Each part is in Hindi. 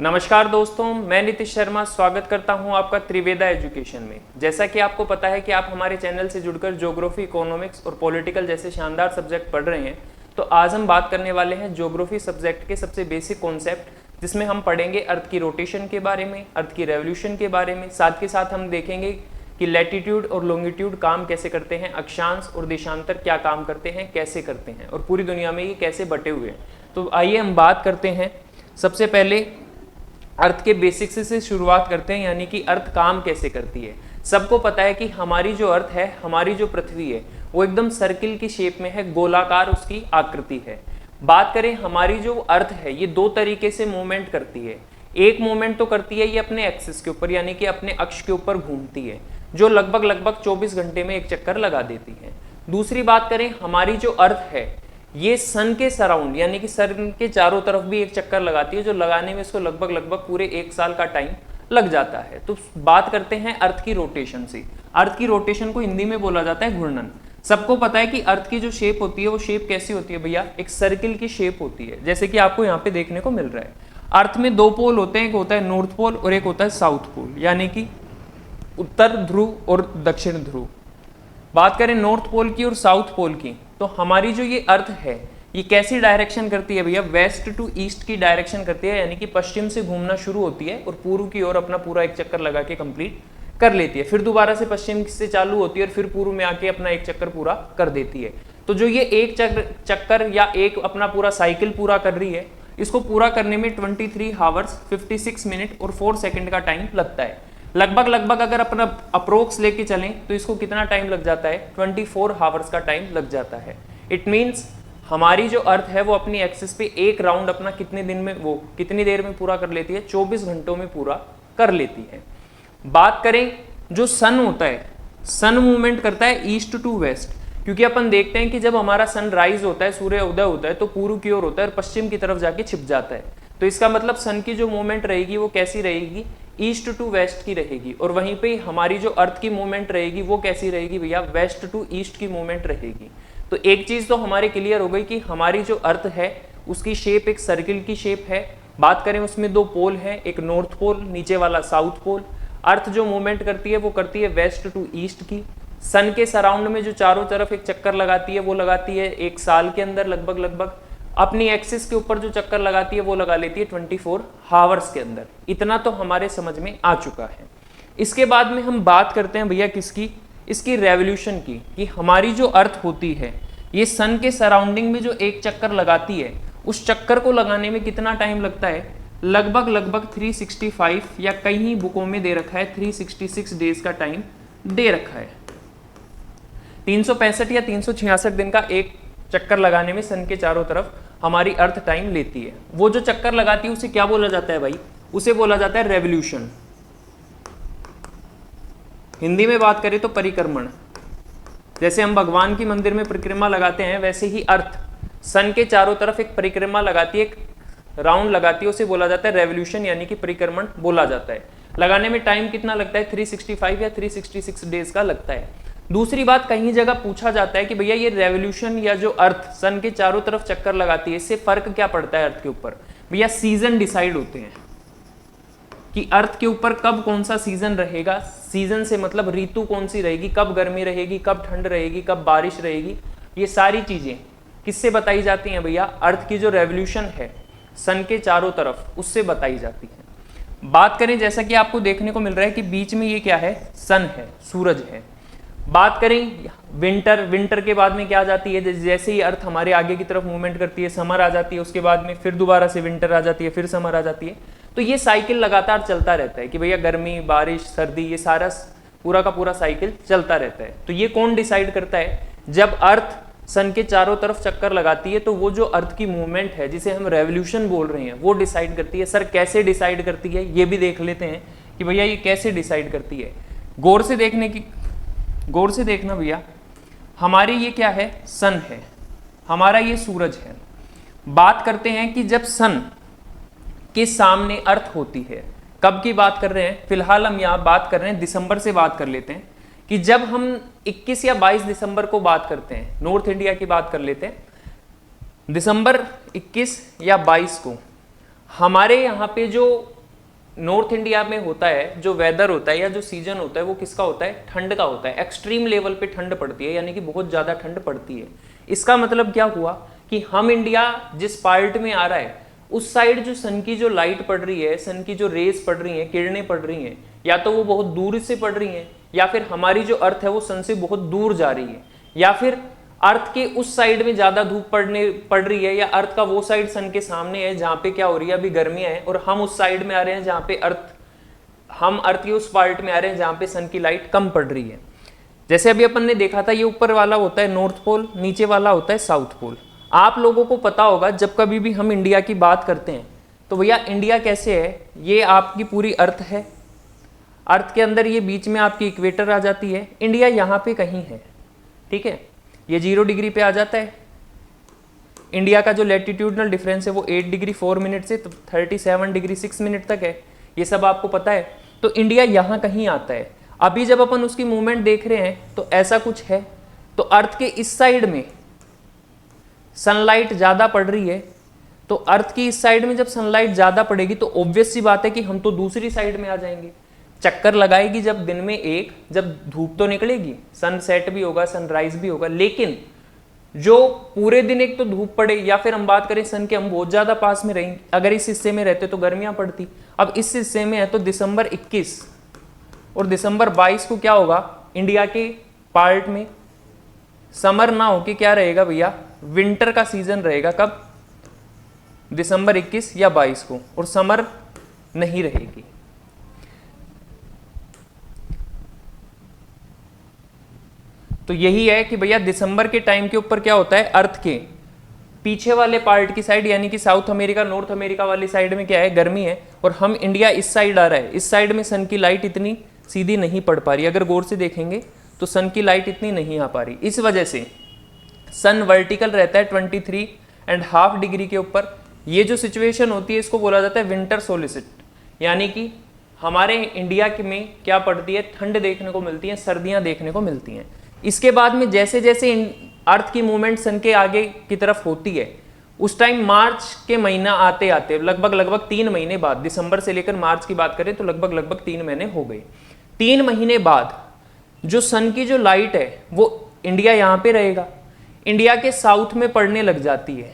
नमस्कार दोस्तों, मैं नीतीश शर्मा स्वागत करता हूं आपका त्रिवेदा एजुकेशन में। जैसा कि आपको पता है कि आप हमारे चैनल से जुड़कर ज्योग्राफी, इकोनॉमिक्स और पॉलिटिकल जैसे शानदार सब्जेक्ट पढ़ रहे हैं, तो आज हम बात करने वाले हैं ज्योग्राफी सब्जेक्ट के सबसे बेसिक कॉन्सेप्ट, जिसमें हम पढ़ेंगे अर्थ की रोटेशन के बारे में, अर्थ की रेवोल्यूशन के बारे में। साथ के साथ हम देखेंगे कि लैटिट्यूड और लॉन्गिट्यूड काम कैसे करते हैं, अक्षांश और देशांतर क्या काम करते हैं, कैसे करते हैं, और पूरी दुनिया में ये कैसे बटे हुए हैं। तो आइए हम बात करते हैं। सबसे पहले अर्थ के बेसिक्स से शुरुआत करते हैं, यानी कि अर्थ काम कैसे करती है। सबको पता है कि हमारी जो अर्थ है, हमारी जो पृथ्वी है, वो एकदम सर्किल की शेप में है, गोलाकार उसकी आकृति है। बात करें हमारी जो अर्थ है, ये दो तरीके से मूवमेंट करती है। एक मूवमेंट तो करती है ये अपने एक्सिस के ऊपर, यानी कि अपने अक्ष के ऊपर घूमती है, जो लगभग 24 घंटे में एक चक्कर लगा देती है। दूसरी बात करें हमारी जो अर्थ है, ये सन के सराउंड यानी कि सन के चारों तरफ भी एक चक्कर लगाती है, जो लगाने में इसको लगभग पूरे 1 साल का टाइम लग जाता है। तो बात करते हैं अर्थ की रोटेशन से। अर्थ की रोटेशन को हिंदी में बोला जाता है घूर्णन। सबको पता है कि अर्थ की जो शेप होती है, वो शेप कैसी होती है भैया, एक सर्किल की शेप होती है, जैसे कि आपको यहाँ पे देखने को मिल रहा है। अर्थ में दो पोल होते हैं, एक होता है नॉर्थ पोल और एक होता है साउथ पोल, यानी कि उत्तर ध्रुव और दक्षिण ध्रुव। बात करें नॉर्थ पोल की और साउथ पोल की, तो हमारी जो ये अर्थ है, ये कैसी डायरेक्शन करती है भैया, वेस्ट टू ईस्ट की डायरेक्शन करती है, यानी कि पश्चिम से घूमना शुरू होती है और पूर्व की ओर अपना पूरा एक चक्कर लगा के कंप्लीट कर लेती है। फिर दोबारा से पश्चिम से चालू होती है और फिर पूर्व में आके अपना एक चक्कर पूरा कर देती है। तो जो ये एक चक्कर या एक अपना पूरा साइकिल पूरा कर रही है, इसको पूरा करने में 23 आवर्स 56 मिनट और 4 सेकेंड का टाइम लगता है। लगभग अगर अपना अप्रोक्स लेके चलें तो इसको कितना टाइम लग जाता है, 24 आवर्स का टाइम लग जाता है। इट मीन्स हमारी जो अर्थ है वो अपनी एक्सिस पे एक राउंड अपना कितने दिन में, वो कितनी देर में पूरा कर लेती है, 24 घंटों में पूरा कर लेती है। बात करें जो सन होता है, सन मूवमेंट करता है ईस्ट टू वेस्ट, क्योंकि अपन देखते हैं कि जब हमारा सन राइज होता है, सूर्य उदय होता है, तो पूर्व की ओर होता है और पश्चिम की तरफ जाके छिप जाता है। तो इसका मतलब सन की जो मूवमेंट रहेगी वो कैसी रहेगी, ईस्ट टू वेस्ट की रहेगी। और वहीं पे हमारी जो अर्थ की मूवमेंट रहेगी वो कैसी रहेगी भैया, वेस्ट टू ईस्ट की मूवमेंट रहेगी। तो एक चीज तो हमारे क्लियर हो गई कि हमारी जो अर्थ है उसकी शेप एक सर्किल की शेप है। बात करें उसमें दो पोल है, एक नॉर्थ पोल, नीचे वाला साउथ पोल। अर्थ जो मूवमेंट करती है वो करती है वेस्ट टू ईस्ट की। सन के सराउंड में जो चारों तरफ एक चक्कर लगाती है, वो लगाती है 1 साल के अंदर लगभग। अपनी एक्सिस के ऊपर जो चक्कर लगाती है वो लगा लेती है 24 आवर्स के अंदर। इतना तो हमारे समझ में आ चुका है। इसके बाद में हम बात करते हैं भैया किसकी, इसकी रेवोल्यूशन की, कि हमारी जो अर्थ होती है ये सन के सराउंडिंग में जो एक चक्कर लगाती है, उस चक्कर को लगाने में कितना टाइम लगता है, लगभग 365 या कई बुकों में दे रखा है 366 डेज का टाइम दे रखा है। 365 या 366 दिन का एक चक्कर लगाने में सन के चारों तरफ हमारी अर्थ टाइम लेती है। वो जो चक्कर लगाती है उसे क्या बोला जाता है भाई, उसे बोला जाता है रेवोल्यूशन। हिंदी में बात करें तो परिक्रमण। जैसे हम भगवान की मंदिर में परिक्रमा लगाते हैं, वैसे ही अर्थ सन के चारों तरफ एक परिक्रमा लगाती है, एक राउंड लगाती है, उसे बोला जाता है रेवोल्यूशन, यानी कि परिक्रमण बोला जाता है। लगाने में टाइम कितना लगता है, 365 या 366 डेज का लगता है। दूसरी बात, कहीं जगह पूछा जाता है कि भैया ये रेवोल्यूशन या जो अर्थ सन के चारों तरफ चक्कर लगाती है, इससे फर्क क्या पड़ता है अर्थ के ऊपर। भैया सीजन डिसाइड होते हैं कि अर्थ के ऊपर कब कौन सा सीजन रहेगा। सीजन से मतलब ऋतु कौन सी रहेगी, कब गर्मी रहेगी, कब ठंड रहेगी, कब बारिश रहेगी, ये सारी चीजें किससे बताई जाती हैं भैया, अर्थ की जो रेवोल्यूशन है सन के चारों तरफ, उससे बताई जाती है। बात करें, जैसा कि आपको देखने को मिल रहा है कि बीच में ये क्या है, सन है, सूरज है। बात करें विंटर के बाद में क्या आ जाती है, जैसे ही अर्थ हमारे आगे की तरफ मूवमेंट करती है, समर आ जाती है, उसके बाद में फिर दोबारा से विंटर आ जाती है, फिर समर आ जाती है। तो ये साइकिल लगातार चलता रहता है कि भैया गर्मी, बारिश, सर्दी, ये सारा पूरा का पूरा साइकिल चलता रहता है। तो ये कौन डिसाइड करता है, जब अर्थ सन के चारों तरफ चक्कर लगाती है, तो वो जो अर्थ की मूवमेंट है जिसे हम रेवोल्यूशन बोल रहे हैं, वो डिसाइड करती है। सर कैसे डिसाइड करती है, ये भी देख लेते हैं कि भैया ये कैसे डिसाइड करती है। गौर से देखना भैया, हमारी ये क्या है, सन है, हमारा ये सूरज है। बात करते हैं कि जब सन के सामने अर्थ होती है, कब की बात कर रहे हैं, फिलहाल हम यहाँ बात कर रहे हैं दिसंबर से बात कर लेते हैं, कि जब हम 21 या 22 दिसंबर को बात करते हैं, नॉर्थ इंडिया की बात कर लेते हैं, दिसंबर 21 या 22 को हमारे यहाँ पे जो नॉर्थ इंडिया में होता है, जो वेदर होता है या जो सीजन होता है वो किसका होता है, ठंड का होता है। एक्सट्रीम लेवल पे ठंड पड़ती है, यानी कि बहुत ज़्यादा ठंड पड़ती है। इसका मतलब क्या हुआ कि हम इंडिया जिस पार्ट में आ रहा है उस साइड जो सन की जो लाइट पड़ रही है, सन की जो रेस पड़ रही हैं, किरणें पड़ रही हैं, या तो वो बहुत दूर से पड़ रही हैं, या फिर हमारी जो अर्थ है वो सन से बहुत दूर जा रही है, या फिर अर्थ के उस साइड में ज्यादा धूप पड़ रही है, या अर्थ का वो साइड सन के सामने है जहां पे क्या हो रही है, अभी गर्मियां हैं, और हम उस साइड में आ रहे हैं जहां पे हम अर्थ के उस पार्ट में आ रहे हैं जहां पे सन की लाइट कम पड़ रही है। जैसे अभी अपन ने देखा था, ये ऊपर वाला होता है नॉर्थ पोल, नीचे वाला होता है साउथ पोल। आप लोगों को पता होगा जब कभी भी हम इंडिया की बात करते हैं तो भैया इंडिया कैसे है, ये आपकी पूरी अर्थ है, अर्थ के अंदर ये बीच में आपकी इक्वेटर आ जाती है, इंडिया यहाँ पे कहीं है, ठीक है। ये 0 डिग्री पे आ जाता है। इंडिया का जो लैटिट्यूडनल डिफरेंस है वो 8 डिग्री 4 मिनट से 37 डिग्री 6 मिनट तक है, ये सब आपको पता है। तो इंडिया यहाँ कहीं आता है। अभी जब अपन उसकी मूवमेंट देख रहे हैं तो ऐसा कुछ है, तो अर्थ के इस साइड में सनलाइट ज़्यादा पड़ रही है, तो अर्थ की इस साइड में जब सनलाइट ज़्यादा पड़ेगी तो ऑब्वियस सी बात है कि हम तो दूसरी साइड में आ जाएंगे। चक्कर लगाएगी जब दिन में एक, जब धूप तो निकलेगी, सनसेट भी होगा, सनराइज भी होगा, लेकिन जो पूरे दिन एक तो धूप पड़े, या फिर हम बात करें सन के हम बहुत ज़्यादा पास में रहेंगे, अगर इस हिस्से में रहते तो गर्मियाँ पड़ती। अब इस हिस्से में है तो दिसंबर 21 और दिसंबर 22 को क्या होगा, इंडिया के पार्ट में समर ना हो के क्या रहेगा भैया, विंटर का सीजन रहेगा। कब, दिसंबर 21 या 22 को, और समर नहीं रहेगी। तो यही है कि भैया दिसंबर के टाइम के ऊपर क्या होता है, अर्थ के पीछे वाले पार्ट की साइड यानी कि साउथ अमेरिका नॉर्थ अमेरिका वाली साइड में क्या है, गर्मी है, और हम इंडिया इस साइड आ रहा है। इस साइड में सन की लाइट इतनी सीधी नहीं पड़ पा रही, अगर गौर से देखेंगे तो सन की लाइट इतनी नहीं आ पा रही। इस वजह से सन वर्टिकल रहता है 23.5 डिग्री के ऊपर। ये जो सिचुएशन होती है इसको बोला जाता है विंटर सोलिसिट, यानी कि हमारे इंडिया में क्या पड़ती है, ठंड देखने को मिलती है, सर्दियां देखने को मिलती हैं। इसके बाद में जैसे जैसे अर्थ की मूवमेंट सन के आगे की तरफ होती है, उस टाइम मार्च के महीना आते आते लगभग 3 महीने बाद, दिसंबर से लेकर मार्च की बात करें तो लगभग 3 महीने हो गए। 3 महीने बाद जो सन की जो लाइट है वो इंडिया यहाँ पे रहेगा, इंडिया के साउथ में पड़ने लग जाती है।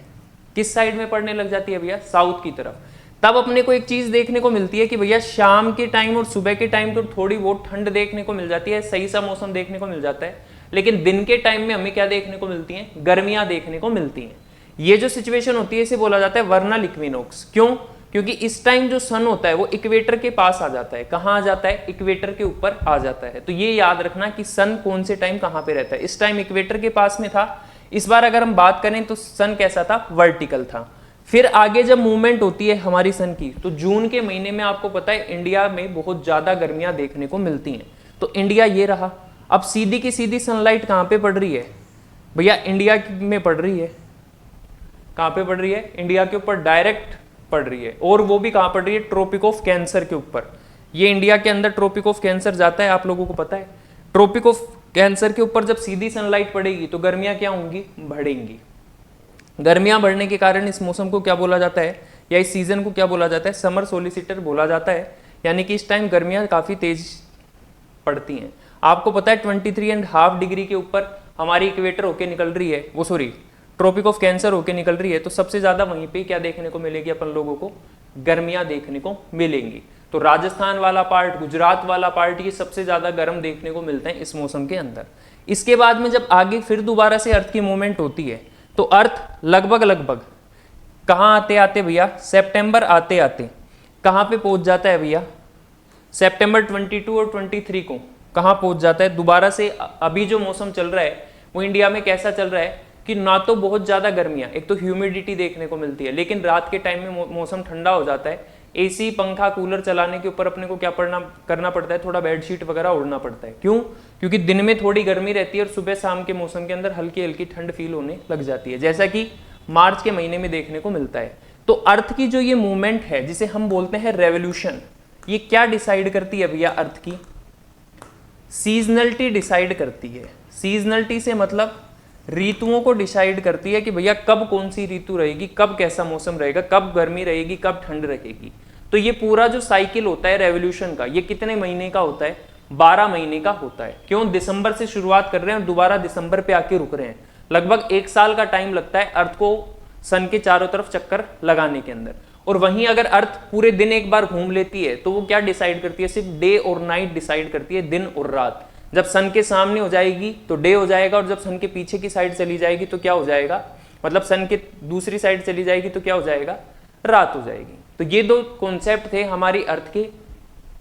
किस साइड में पड़ने लग जाती है भैया, साउथ की तरफ। तब अपने को एक चीज देखने को मिलती है कि भैया शाम के टाइम और सुबह के टाइम तो थोड़ी बहुत ठंड देखने को मिल जाती है, सही सा मौसम देखने को मिल जाता है, लेकिन दिन के टाइम में हमें क्या देखने को मिलती हैं, गर्मियां देखने को मिलती हैं। ये जो सिचुएशन होती है इसे बोला जाता है वर्नल इक्विनोक्स। क्यों, क्योंकि इस टाइम जो सन होता है वो इक्वेटर के पास आ जाता है। कहाँ आ जाता है, इक्वेटर के ऊपर आ जाता है। तो ये याद रखना कि सन कौन से टाइम कहाँ पे रहता है। इस टाइम इक्वेटर के पास में था, इस बार अगर हम बात करें तो सन कैसा था, वर्टिकल था। फिर आगे जब मूवमेंट होती है हमारी सन की, तो जून के महीने में आपको पता है इंडिया में बहुत ज्यादा गर्मियां देखने को मिलती हैं। तो इंडिया ये रहा। अब सीधी की सीधी सनलाइट कहाँ पे पड़ रही है भैया, इंडिया में पड़ रही है। कहाँ पे पड़ रही है, इंडिया के ऊपर डायरेक्ट पड़ रही है, और वो भी कहाँ पड़ रही है, ट्रॉपिक ऑफ कैंसर के ऊपर। ये इंडिया के अंदर ट्रॉपिक ऑफ कैंसर जाता है, आप लोगों को पता है। ट्रॉपिक ऑफ कैंसर के ऊपर जब सीधी सनलाइट पड़ेगी तो गर्मियां क्या होंगी, बढ़ेंगी। गर्मियां बढ़ने के कारण इस मौसम को क्या बोला जाता है, या इस सीजन को क्या बोला जाता है, समर सोलिसिटर बोला जाता है। यानी कि इस टाइम गर्मियां काफी तेज पड़ती हैं। आपको पता है 23.5 डिग्री के ऊपर हमारी इक्वेटर होके निकल रही है, वो सॉरी ट्रॉपिक ऑफ कैंसर होके निकल रही है, तो सबसे ज्यादा वहीं पे क्या देखने को मिलेगी अपन लोगों को, गर्मियां देखने को मिलेंगी। तो राजस्थान वाला पार्ट, गुजरात वाला पार्ट, ये सबसे ज्यादा गर्म देखने को मिलते हैं इस मौसम के अंदर। इसके बाद में जब आगे फिर दोबारा से अर्थ की मूवमेंट होती है तो अर्थ लगभग कहाँ आते आते भैया, सितंबर आते आते कहाँ पे पहुंच जाता है भैया, सितंबर 22 और 23 को कहाँ पहुंच जाता है दोबारा से। अभी जो मौसम चल रहा है वो इंडिया में कैसा चल रहा है कि ना तो बहुत ज़्यादा गर्मियाँ, एक तो ह्यूमिडिटी देखने को मिलती है, लेकिन रात के टाइम में मौसम ठंडा हो जाता है। एसी पंखा कूलर चलाने के ऊपर अपने को क्या करना पड़ता है, थोड़ा बेडशीट वगैरह ओढ़ना पड़ता है। क्यों, क्योंकि दिन में थोड़ी गर्मी रहती है और सुबह शाम के मौसम के अंदर हल्की हल्की ठंड फील होने लग जाती है, जैसा कि मार्च के महीने में देखने को मिलता है। तो अर्थ की जो ये मूवमेंट है जिसे हम बोलते हैं रेवोल्यूशन, ये क्या डिसाइड करती है भैया, अर्थ की सीजनलिटी डिसाइड करती है। सीजनलिटी से मतलब ऋतुओं को डिसाइड करती है कि भैया कब कौन सी ऋतु रहेगी, कब कैसा मौसम रहेगा, कब गर्मी रहेगी, कब ठंड रहेगी। तो ये पूरा जो साइकिल होता है रेवोल्यूशन का, ये कितने महीने का होता है? 12 महीने का होता है। क्यों? दिसंबर से शुरुआत कर रहे हैं और दोबारा दिसंबर पे आके रुक रहे हैं। लगभग 1 साल का टाइम लगता है अर्थ को सन के चारों तरफ चक्कर लगाने के अंदर। और वहीं अगर अर्थ पूरे दिन एक बार घूम लेती है तो वो क्या डिसाइड करती है? सिर्फ डे और नाइट डिसाइड करती है, दिन और रात। जब सन के सामने हो जाएगी तो डे हो जाएगा, और जब सन के पीछे की साइड चली जाएगी तो क्या हो जाएगा? मतलब सन के दूसरी साइड चली जाएगी तो क्या हो जाएगा? रात हो जाएगी। तो ये दो कॉन्सेप्ट थे हमारी अर्थ के,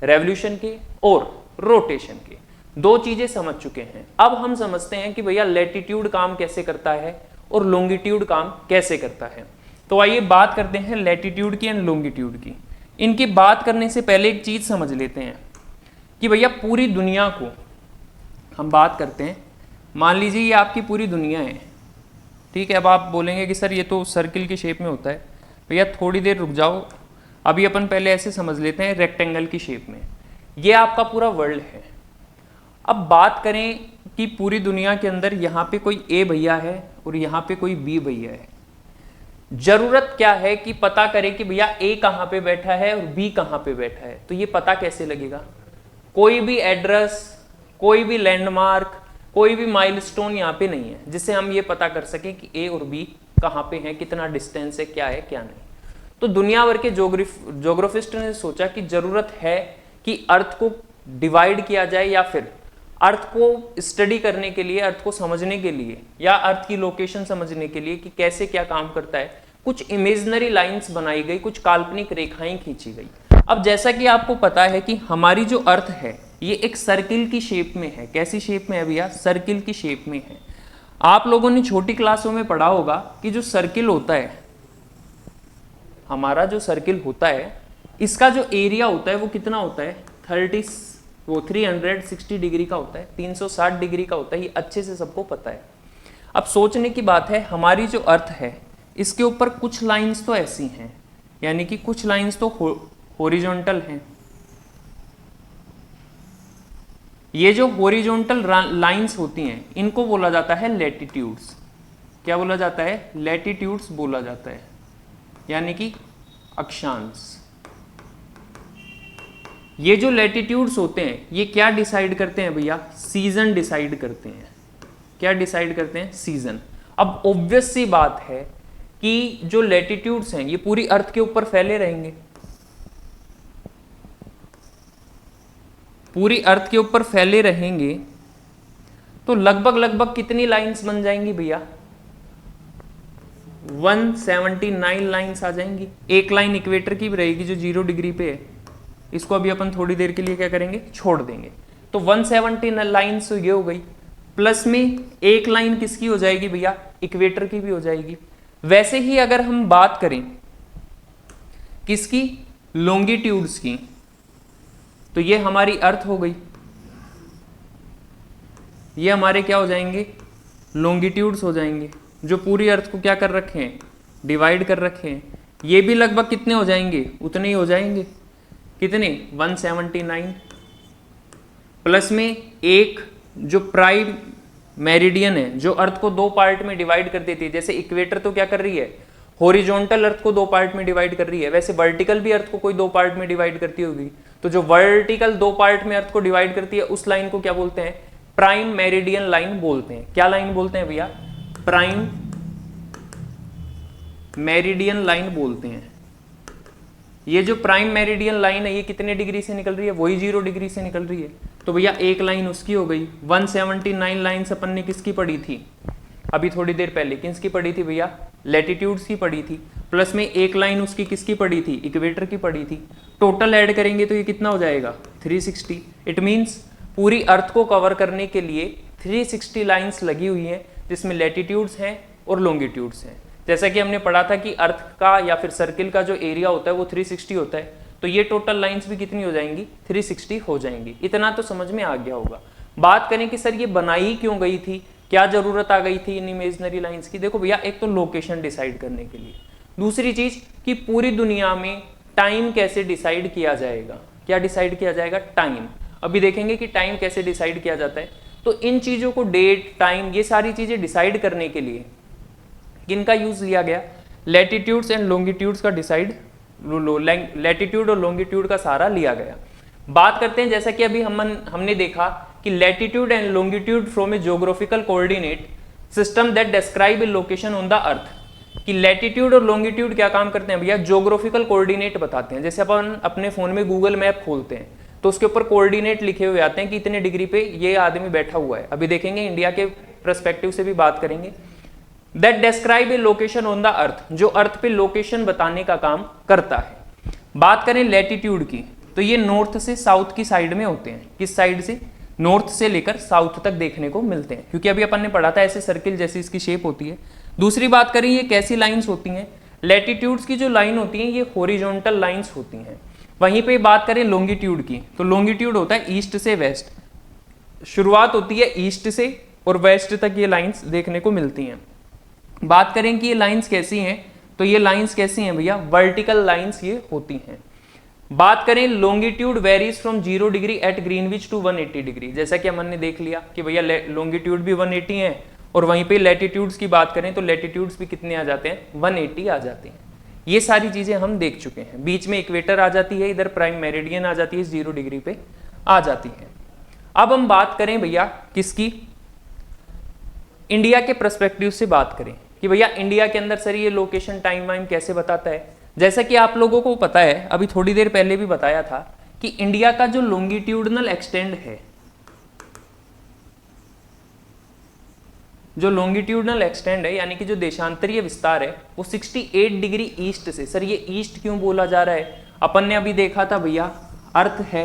रेवोल्यूशन के और रोटेशन के। दो चीजें समझ चुके हैं। अब हम समझते हैं कि भैया लैटिट्यूड काम कैसे करता है और लॉन्गिट्यूड काम कैसे करता है। तो आइए बात करते हैं लैटिट्यूड की एंड लॉन्गिट्यूड की। इनकी बात करने से पहले एक चीज समझ लेते हैं कि भैया पूरी दुनिया को हम बात करते हैं। मान लीजिए ये आपकी पूरी दुनिया है, ठीक है। अब आप बोलेंगे कि सर ये तो सर्किल की शेप में होता है। भैया थोड़ी देर रुक जाओ, अभी अपन पहले ऐसे समझ लेते हैं रेक्टेंगल की शेप में। ये आपका पूरा वर्ल्ड है। अब बात करें कि पूरी दुनिया के अंदर यहाँ पे कोई ए भैया है और यहाँ पे कोई बी भैया है। जरूरत क्या है कि पता करें कि भैया ए कहाँ पे बैठा है और बी कहाँ पे बैठा है। तो ये पता कैसे लगेगा? कोई भी एड्रेस, कोई भी लैंडमार्क, कोई भी माइलस्टोन यहाँ पे नहीं है जिससे हम ये पता कर सकें कि ए और बी कहाँ पे हैं, कितना डिस्टेंस है, क्या है क्या नहीं। तो दुनिया भर के ज्योग्राफिस्ट ने सोचा कि जरूरत है कि अर्थ को डिवाइड किया जाए, या फिर अर्थ को स्टडी करने के लिए, अर्थ को समझने के लिए, या अर्थ की लोकेशन समझने के लिए कि कैसे क्या काम करता है, कुछ इमेजिनरी लाइंस बनाई गई, कुछ काल्पनिक रेखाएं खींची गई। अब जैसा कि आपको पता है कि हमारी जो अर्थ है ये एक सर्किल की शेप में है। कैसी शेप में है भैया? सर्किल की शेप में है। आप लोगों ने छोटी क्लासों में पढ़ा होगा कि जो सर्किल होता है, हमारा जो सर्किल होता है, इसका जो एरिया होता है वो कितना होता है? 360 डिग्री का होता है, 360 डिग्री का होता है। ये अच्छे से सबको पता है। अब सोचने की बात है, हमारी जो अर्थ है इसके ऊपर कुछ लाइंस तो ऐसी हैं, यानी कि कुछ लाइंस तो हॉरिजॉन्टल हैं। ये जो हॉरिजॉन्टल लाइंस होती हैं इनको बोला जाता है लैटिट्यूड्स। क्या बोला जाता है? लैटिट्यूड्स बोला जाता है, यानी कि अक्षांश। ये जो लैटिट्यूड्स होते हैं ये क्या डिसाइड करते हैं भैया? सीजन डिसाइड करते हैं। क्या डिसाइड करते हैं? सीजन। अब ऑब्वियस सी बात है कि जो लैटिट्यूड्स हैं ये पूरी अर्थ के ऊपर फैले रहेंगे, पूरी अर्थ के ऊपर फैले रहेंगे। तो लगभग कितनी लाइंस बन जाएंगी भैया? 179 लाइंस आ जाएंगी। एक लाइन इक्वेटर की भी रहेगी जो 0 डिग्री पे है, इसको अभी अपन थोड़ी देर के लिए क्या करेंगे? छोड़ देंगे। तो 179 लाइंस ये हो गई, प्लस में एक लाइन किसकी हो जाएगी भैया? इक्वेटर की भी हो जाएगी। वैसे ही अगर हम बात करें किसकी? लॉन्गिट्यूड्स की, तो ये हमारी अर्थ हो गई। ये हमारे क्या हो जाएंगे? लॉन्गिट्यूड्स हो जाएंगे, जो पूरी अर्थ को क्या कर रखे हैं? डिवाइड कर रखे हैं। ये भी लगभग कितने हो जाएंगे? उतने ही हो जाएंगे। कितने? 179 प्लस में एक जो प्राइम मेरिडियन है, जो अर्थ को दो पार्ट में डिवाइड कर देती है। जैसे इक्वेटर तो क्या कर रही है? हॉरिजॉन्टल अर्थ को दो पार्ट में डिवाइड कर रही है, वैसे वर्टिकल भी अर्थ को कोई दो पार्ट में डिवाइड करती होगी। तो जो वर्टिकल दो पार्ट में अर्थ को डिवाइड करती है उस लाइन को क्या बोलते हैं? प्राइम मेरिडियन लाइन बोलते हैं। क्या लाइन बोलते हैं भैया? प्राइम मेरिडियन लाइन बोलते हैं। ये जो प्राइम मेरिडियन लाइन है ये कितने डिग्री से निकल रही है? वही 0 डिग्री से निकल रही है। तो भैया एक लाइन उसकी हो गई। 179 लाइन्स अपन ने किसकी पढ़ी थी अभी थोड़ी देर पहले? किसकी पढ़ी थी भैया? लैटिट्यूड्स की पढ़ी थी। प्लस में एक लाइन उसकी किसकी पढ़ी थी? इक्वेटर की पढ़ी थी। टोटल ऐड करेंगे तो ये कितना हो जाएगा? 360। इट मीन्स पूरी अर्थ को कवर करने के लिए 360 लाइन्स लगी हुई हैं, जिसमें लैटिट्यूड्स हैं और लॉन्गिट्यूड्स हैं। जैसा कि हमने पढ़ा था कि अर्थ का या फिर सर्किल का जो एरिया होता है वो 360 होता है, तो ये टोटल लाइंस भी कितनी हो जाएंगी? 360 हो जाएंगी। इतना तो समझ में आ गया होगा। बात करें कि सर ये बनाई क्यों गई थी, क्या जरूरत आ गई थी इन इमेजिनरी लाइंस की? देखो भैया, एक तो लोकेशन डिसाइड करने के लिए, दूसरी चीज कि पूरी दुनिया में टाइम कैसे डिसाइड किया जाएगा। क्या डिसाइड किया जाएगा? टाइम। अभी देखेंगे कि टाइम कैसे डिसाइड किया जाता है। तो इन चीजों को डेट टाइम ये सारी चीजें डिसाइड करने के लिए किनका यूज लिया गया, लैटिट्यूड्स एंड लॉन्गिट्यूड्स का डिसाइड लैटिट्यूड और लॉन्गिट्यूड का सहारा लिया गया। बात करते हैं जैसा कि अभी हमने देखा कि latitude and longitude from A geographical coordinate system that describe A location on the earth, कि लैटिट्यूड और लॉन्गिट्यूड क्या काम करते हैं भैया, ज्योग्राफिकल कोऑर्डिनेट बताते हैं। जैसे अपन अपने फोन में गूगल मैप खोलते हैं तो उसके ऊपर कोऑर्डिनेट लिखे हुए आते हैं कि इतने डिग्री पे ये आदमी बैठा हुआ है। अभी देखेंगे इंडिया के पर्सपेक्टिव से भी बात करेंगे। That describe A location on the earth, जो अर्थ पे लोकेशन बताने का काम करता है। बात करें लैटिट्यूड की तो ये नॉर्थ से साउथ की साइड में होते हैं। किस साइड से, नॉर्थ से लेकर साउथ तक देखने को मिलते हैं, क्योंकि अभी अपन ने पढ़ा था ऐसे सर्किल जैसी इसकी शेप होती है। दूसरी बात करें ये कैसी लाइंस होती हैं, लैटिट्यूड्स की जो लाइन होती हैं ये हॉरिजॉन्टल लाइंस होती हैं। वहीं पे बात करें लॉन्गिट्यूड की तो लॉन्गिट्यूड होता है ईस्ट से वेस्ट, शुरुआत होती है ईस्ट से और वेस्ट तक ये लाइंस देखने को मिलती हैं। बात करें कि ये लाइंस कैसी हैं तो ये लाइंस कैसी हैं भैया, वर्टिकल लाइंस ये होती हैं। बात करें longitude varies from 0 degree at Greenwich to 180 degree, जैसा कि हमने देख लिया कि भैया लॉन्गिट्यूड भी 180 है और वहीं पे लैटिट्यूड्स की बात करें तो लैटिट्यूड्स भी कितने आ जाते हैं, 180 आ जाते हैं। ये सारी चीजें हम देख चुके हैं। बीच में इक्वेटर आ जाती है, इधर प्राइम मेरिडियन आ जाती है, 0 डिग्री पे आ जाती है। अब हम बात करें भैया किसकी, इंडिया के पर्सपेक्टिव से बात करें कि भैया इंडिया के अंदर सर ये लोकेशन टाइम वाइम कैसे बताता है। जैसा कि आप लोगों को पता है, अभी थोड़ी देर पहले भी बताया था कि इंडिया का जो लॉन्गिट्यूडनल एक्सटेंड है, जो लॉन्गिट्यूडनल एक्सटेंड है यानी कि जो देशांतरीय विस्तार है वो 68 डिग्री ईस्ट से, सर ये ईस्ट क्यों बोला जा रहा है, अपन ने अभी देखा था भैया अर्थ है,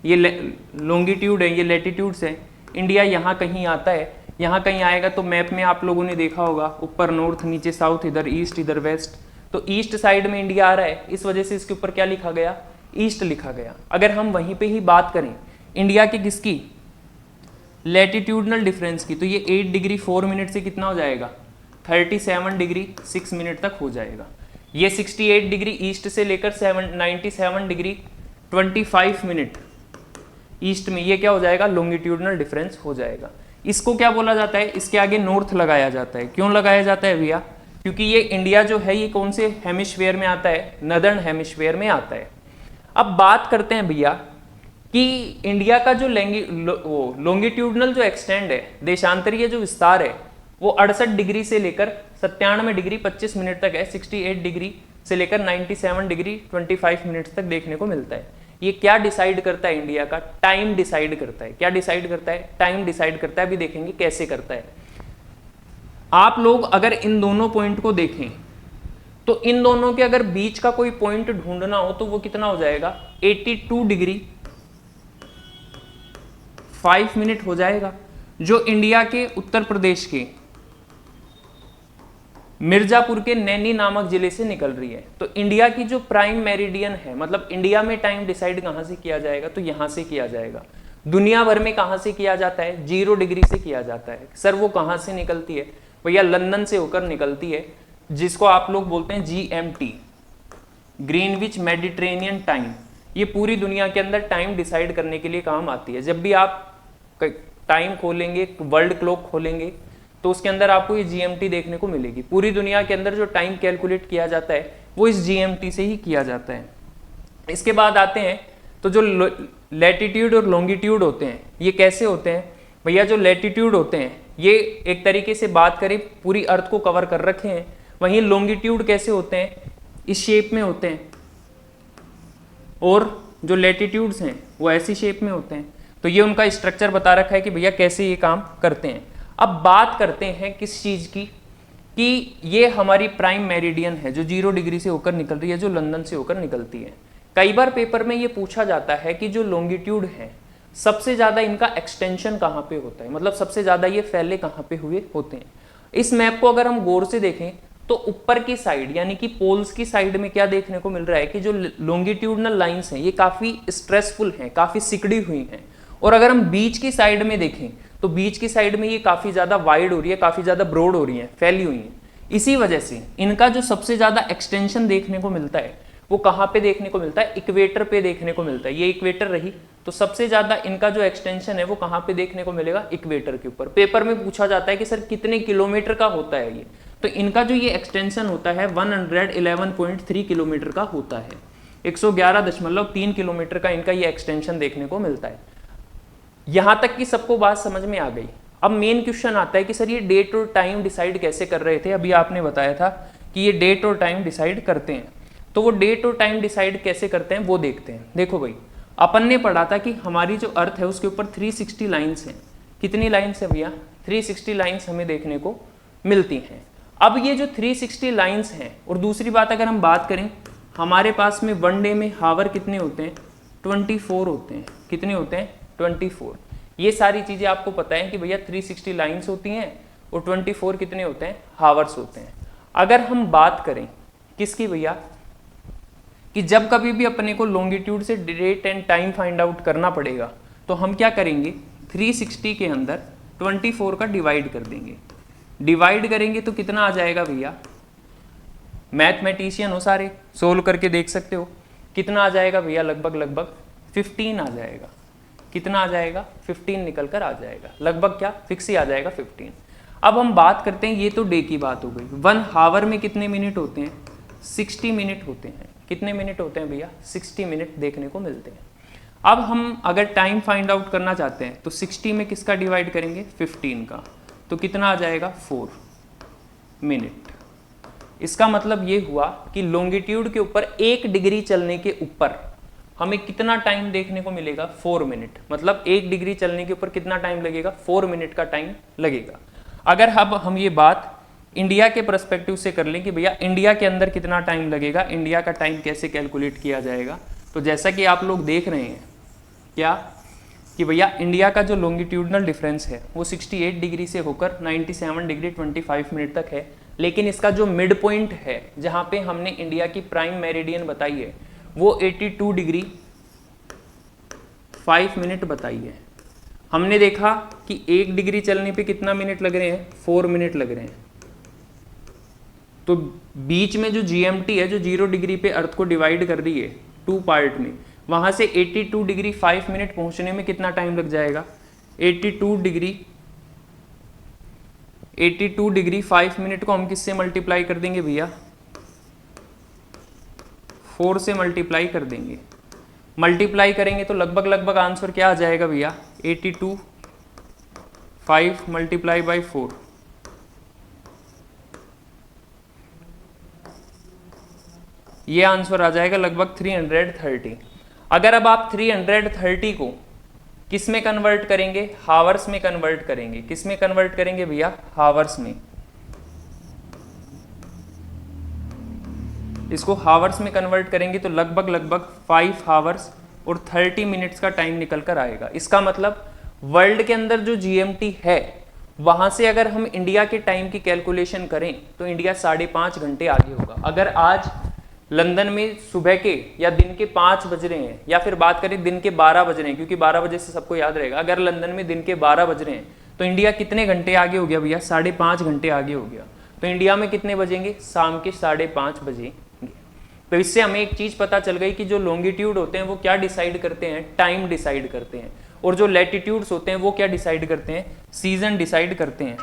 ये लॉन्गिट्यूड है, ये लैटिट्यूड्स है, इंडिया यहाँ कहीं आता है, यहाँ कहीं आएगा तो मैप में आप लोगों ने देखा होगा ऊपर नॉर्थ, नीचे साउथ, इधर ईस्ट, इधर वेस्ट, तो ईस्ट साइड में इंडिया आ रहा है, इस वजह से इसके ऊपर क्या लिखा गया, ईस्ट लिखा गया। अगर हम वहीं पे ही बात करें इंडिया के किसकी, लैटिट्यूडनल डिफरेंस की, तो ये 8 डिग्री 4 मिनट से कितना हो जाएगा, 37 डिग्री 6 मिनट तक हो जाएगा। ये 68 डिग्री ईस्ट से लेकर 97 डिग्री 25 मिनट ईस्ट में, ये क्या हो जाएगा, लॉन्गिट्यूडनल डिफरेंस हो जाएगा। इसको क्या बोला जाता है, इसके आगे नॉर्थ लगाया जाता है। क्यों लगाया जाता है भैया, क्योंकि ये इंडिया जो है ये कौन से हेमिस्फीयर में आता है, नदर्न हेमिस्फीयर में आता है। अब बात करते हैं भैया कि इंडिया का जो लॉन्गिट्यूडनल जो एक्सटेंड है, देशांतरीय जो विस्तार है, वो 68 डिग्री से लेकर 97 डिग्री 25 मिनट तक है, 68 डिग्री से लेकर 97 डिग्री 25 मिनट तक देखने को मिलता है। ये क्या डिसाइड करता है, इंडिया का टाइम डिसाइड करता है। क्या डिसाइड करता है, टाइम डिसाइड करता है। अभी देखेंगे कैसे करता है। आप लोग अगर इन दोनों पॉइंट को देखें तो इन दोनों के अगर बीच का कोई पॉइंट ढूंढना हो तो वो कितना हो जाएगा, 82 डिग्री 5 मिनट हो जाएगा, जो इंडिया के उत्तर प्रदेश के मिर्जापुर के नैनी नामक जिले से निकल रही है। तो इंडिया की जो प्राइम मेरिडियन है, मतलब इंडिया में टाइम डिसाइड कहां से किया जाएगा, तो यहां से किया जाएगा। दुनिया भर में कहां से किया जाता है, 0 डिग्री से किया जाता है। सर वो कहां से निकलती है भैया, लंदन से होकर निकलती है, जिसको आप लोग बोलते हैं GMT, ग्रीनविच मेडिटेरेनियन टाइम। ये पूरी दुनिया के अंदर टाइम डिसाइड करने के लिए काम आती है। जब भी आप टाइम खोलेंगे, वर्ल्ड क्लॉक खोलेंगे, तो उसके अंदर आपको ये GMT देखने को मिलेगी। पूरी दुनिया के अंदर जो टाइम कैलकुलेट किया जाता है वो इस GMT से ही किया जाता है। इसके बाद आते हैं तो जो लैटिट्यूड और लॉन्गिट्यूड होते हैं ये कैसे होते हैं भैया। जो लैटिट्यूड होते हैं ये एक तरीके से बात करें पूरी अर्थ को कवर कर रखे हैं। वहीं लॉन्गिट्यूड कैसे होते हैं, इस शेप में होते हैं, और जो लैटिट्यूड्स हैं वो ऐसी शेप में होते हैं। तो ये उनका स्ट्रक्चर बता रखा है कि भैया कैसे ये काम करते हैं। अब बात करते हैं किस चीज़ की, कि ये हमारी प्राइम मेरिडियन है जो 0 डिग्री से होकर निकल रही है, जो लंदन से होकर निकलती है। कई बार पेपर में ये पूछा जाता है कि जो लॉन्गिट्यूड है सबसे ज़्यादा इनका एक्सटेंशन कहाँ पे होता है, मतलब सबसे ज़्यादा ये फैले कहाँ पे हुए होते हैं। इस मैप को अगर हम गौर से देखें तो ऊपर की साइड यानी कि पोल्स की साइड में क्या देखने को मिल रहा है कि जो लॉन्गिट्यूडनल लाइंस हैं ये काफ़ी स्ट्रेसफुल हैं, काफ़ी सिकड़ी हुई हैं। और अगर हम बीच की साइड में देखें तो बीच की साइड में ये काफ़ी ज़्यादा वाइड हो रही है, काफ़ी ज़्यादा ब्रॉड हो रही है, फैली हुई हैं। इसी वजह से इनका जो सबसे ज़्यादा एक्सटेंशन देखने को मिलता है वो कहाँ पे देखने को मिलता है, इक्वेटर पे देखने को मिलता है। ये इक्वेटर रही तो सबसे ज्यादा इनका जो एक्सटेंशन है वो कहाँ पे देखने को मिलेगा, इक्वेटर के ऊपर। पेपर में पूछा जाता है कि सर कितने किलोमीटर का होता है ये, तो इनका जो ये एक्सटेंशन होता है 111.3 किलोमीटर का होता है। 111.3 किलोमीटर का इनका ये एक्सटेंशन देखने को मिलता है। यहां तक कि सबको बात समझ में आ गई। अब मेन क्वेश्चन आता है कि सर ये डेट और टाइम डिसाइड कैसे कर रहे थे, अभी आपने बताया था कि ये डेट और टाइम डिसाइड करते हैं, तो वो डेट और टाइम डिसाइड कैसे करते हैं वो देखते हैं। देखो भाई, अपन ने पढ़ा था कि हमारी जो अर्थ है उसके ऊपर 360 लाइन्स हैं। कितनी लाइन्स है भैया, 360 लाइन्स हमें देखने को मिलती हैं। अब ये जो 360 लाइन्स हैं, और दूसरी बात अगर हम बात करें, हमारे पास में वन डे में हावर कितने होते हैं, 24 होते हैं। कितने होते हैं, 24। ये सारी चीजें आपको पता है कि भैया 360 लाइन्स होती हैं और 24 कितने होते हैं, हावर्स होते हैं। अगर हम बात करें किसकी भैया, कि जब कभी भी अपने को लॉन्गिट्यूड से date and time find out करना पड़ेगा तो हम क्या करेंगे, 360 के अंदर 24 का डिवाइड कर देंगे। डिवाइड करेंगे तो कितना आ जाएगा भैया, मैथमेटिशियन हो सारे, सोल्व करके देख सकते हो। कितना आ जाएगा भैया, लगभग 15 आ जाएगा। कितना आ जाएगा, 15 निकल कर आ जाएगा, लगभग क्या फिक्स ही आ जाएगा 15। अब हम बात करते हैं, ये तो डे की बात हो गई। 1 हावर में कितने मिनट होते हैं, 60 मिनट होते हैं। कितने मिनट होते हैं भैया, 60 मिनट देखने को मिलते हैं। अब हम अगर टाइम फाइंड आउट करना चाहते हैं तो 60 में किसका डिवाइड करेंगे, 15 का, तो कितना आ जाएगा, 4 मिनट। इसका मतलब ये हुआ कि लॉन्गिट्यूड के ऊपर 1 डिग्री चलने के ऊपर हमें कितना टाइम देखने को मिलेगा, 4 मिनट। मतलब 1 डिग्री चलने के ऊपर कितना टाइम लगेगा, 4 मिनट का टाइम लगेगा। अगर अब हम ये बात इंडिया के पर्सपेक्टिव से कर लें कि भैया इंडिया के अंदर कितना टाइम लगेगा, इंडिया का टाइम कैसे कैलकुलेट किया जाएगा, तो जैसा कि आप लोग देख रहे हैं क्या कि भैया इंडिया का जो लॉन्गिट्यूडनल डिफरेंस है वो 68 डिग्री से होकर 97 डिग्री 25 मिनट तक है। लेकिन इसका जो मिड पॉइंट है जहाँ पे हमने इंडिया की प्राइम मेरिडियन बताई है वो 82 डिग्री 5 मिनट बताई है। हमने देखा कि 1 डिग्री चलने पे कितना मिनट लग रहे हैं, 4 मिनट लग रहे हैं। तो बीच में जो GMT है, जो 0 डिग्री पे अर्थ को डिवाइड कर रही है 2 पार्ट में, वहां से 82 डिग्री 5 मिनट पहुंचने में कितना टाइम लग जाएगा, 82 डिग्री 5 मिनट को हम किससे मल्टीप्लाई कर देंगे भैया, 4 से मल्टीप्लाई कर देंगे। मल्टीप्लाई करेंगे तो लगभग आंसर क्या आ जाएगा भैया, 82 5 मल्टीप्लाई बाई 4, ये आंसर आ जाएगा लगभग 330। अगर अब आप 330 को किस में कन्वर्ट करेंगे, हावर्स में कन्वर्ट करेंगे। किस में कन्वर्ट करेंगे भैया, हावर्स में। इसको हावर्स में कन्वर्ट करेंगे तो लगभग 5 हावर्स और 30 मिनट्स का टाइम निकल कर आएगा। इसका मतलब वर्ल्ड के अंदर जो GMT है वहां से अगर हम इंडिया के टाइम की कैलकुलेशन करें तो इंडिया 5.5 घंटे आगे होगा। अगर आज लंदन में सुबह के या दिन के 5 बज रहे हैं, या फिर बात करें दिन के 12 बज रहे हैं, क्योंकि 12 बजे से सबको याद रहेगा, अगर लंदन में दिन के 12 बज रहे हैं तो इंडिया कितने घंटे आगे हो गया भैया, 5.5 घंटे आगे हो गया। तो इंडिया में कितने बजेंगे, शाम के 5:30 बजेंगे। तो इससे हमें एक चीज पता चल गई कि जो लॉन्गिट्यूड होते हैं वो क्या डिसाइड करते हैं, टाइम डिसाइड करते हैं, और जो लैटिट्यूड्स होते हैं वो क्या डिसाइड करते हैं, सीजन डिसाइड करते हैं।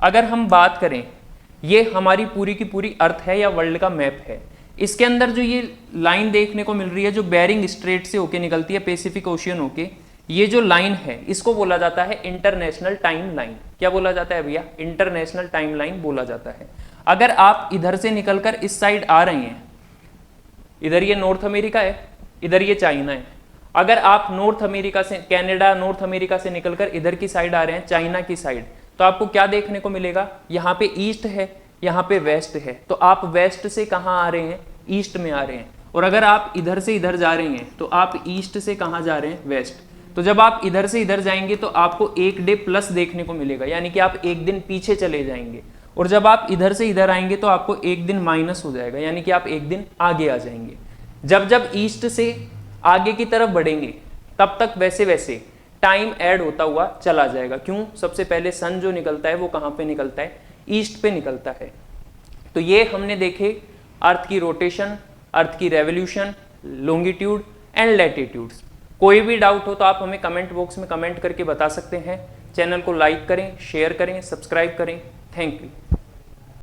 अगर हम बात करें, ये हमारी पूरी की पूरी अर्थ है या वर्ल्ड का मैप है। इसके अंदर जो ये लाइन देखने को मिल रही है जो बेरिंग स्ट्रेट से होके निकलती है, पैसिफिक ओशियन होके, ये जो लाइन है इसको बोला जाता है इंटरनेशनल टाइम लाइन। क्या बोला जाता है भैया, इंटरनेशनल टाइम लाइन बोला जाता है। अगर आप इधर से निकलकर इस साइड आ रहे हैं, इधर ये नॉर्थ अमेरिका है, इधर ये चाइना है। अगर आप नॉर्थ अमेरिका से, कनाडा नॉर्थ अमेरिका से निकलकर इधर की साइड आ रहे हैं, चाइना की साइड, तो आपको क्या देखने को मिलेगा, यहाँ पे ईस्ट है, यहाँ पे वेस्ट है। तो आप वेस्ट से कहाँ आ रहे हैं, ईस्ट में आ रहे हैं। और अगर आप इधर से इधर जा रहे हैं तो आप ईस्ट से कहाँ जा रहे हैं, वेस्ट। तो जब आप इधर से इधर जाएंगे तो आपको 1 डे प्लस देखने को मिलेगा, यानी कि आप 1 दिन पीछे चले जाएंगे। और जब आप इधर से इधर आएंगे तो आपको 1 दिन माइनस हो जाएगा, यानी कि आप 1 दिन आगे आ जाएंगे। जब ईस्ट से आगे की तरफ बढ़ेंगे तब तक वैसे वैसे टाइम ऐड होता हुआ चला जाएगा। क्यों, सबसे पहले सन जो निकलता है वो कहाँ पे निकलता है, ईस्ट पे निकलता है। तो ये हमने देखे अर्थ की रोटेशन, अर्थ की रेवोल्यूशन, लॉन्गिट्यूड एंड लैटिट्यूड्स। कोई भी डाउट हो तो आप हमें कमेंट बॉक्स में कमेंट करके बता सकते हैं। चैनल को लाइक करें, शेयर करें, सब्सक्राइब करें। Thank you.